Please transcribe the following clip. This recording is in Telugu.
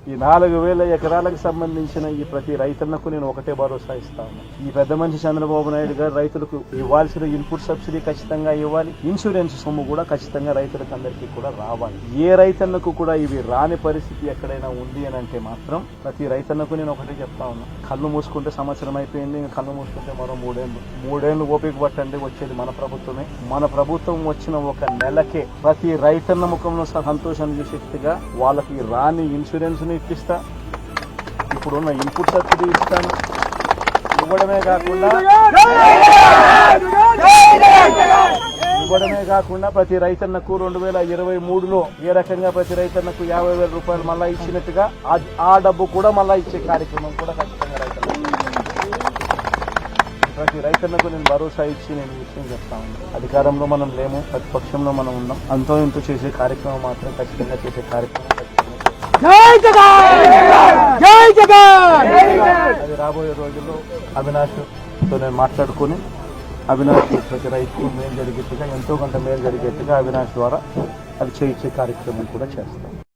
ఈ 4,000 ఎకరాలకు సంబంధించిన ఈ ప్రతి రైతన్నకు నేను ఒకటే భరోసా ఇస్తాను. ఈ పెద్ద మనిషి చంద్రబాబు నాయుడు గారు రైతులకు ఇవ్వాల్సిన ఇన్పుట్ సబ్సిడీ ఖచ్చితంగా ఇవ్వాలి. ఇన్సూరెన్స్ సొమ్ము కూడా ఖచ్చితంగా రైతులకు అందరికీ కూడా రావాలి. ఏ రైతన్నకు కూడా ఇవి రాని పరిస్థితి ఎక్కడైనా ఉంది అని అంటే మాత్రం ప్రతి రైతన్నకు నేను ఒకటే చెప్తా ఉన్నా, కళ్ళు మూసుకుంటే సంవత్సరం అయిపోయింది, కళ్ళు మూసుకుంటే మరో 3 ఏళ్ళు ఓపిక పట్టండి, వచ్చేది మన ప్రభుత్వమే. మన ప్రభుత్వం వచ్చిన ఒక నెలకే ప్రతి రైతన్న ముఖంలో సంతోషాన్ని శక్తిగా వాళ్ళకి రాని ఇన్సూరెన్స్ ని ఇప్పిస్తా, ఇప్పుడున్న ఇన్పుట్ సబ్సిడీ ఇస్తాను. ఇవ్వడమే కాకుండా ప్రతి రైతన్నకు 2023లో ఏ రకంగా ప్రతి రైతన్నకు 50,000 రూపాయలు మళ్ళా ఇచ్చినట్టుగా ఆ డబ్బు కూడా మళ్ళా ఇచ్చే కార్యక్రమం కూడా ఖచ్చితంగా ప్రతి రైతన్నకు నేను భరోసా ఇచ్చి నేను విషయం చెప్తా ఉన్నాను. అధికారంలో మనం లేము, ప్రతిపక్షంలో మనం ఉన్నాం. అంతో ఇంతో చేసే కార్యక్రమం మాత్రం ఖచ్చితంగా చేసే కార్యక్రమం అది రాబోయే రోజుల్లో అవినాష్తో నేను మాట్లాడుకుని అవినాష్ ప్రతి రైతుకు మేలు జరిగేట్టుగా, ఎంతో కొంత మేలు జరిగేట్టుగా అవినాష్ ద్వారా అది చేయించే కార్యక్రమం కూడా చేస్తాం.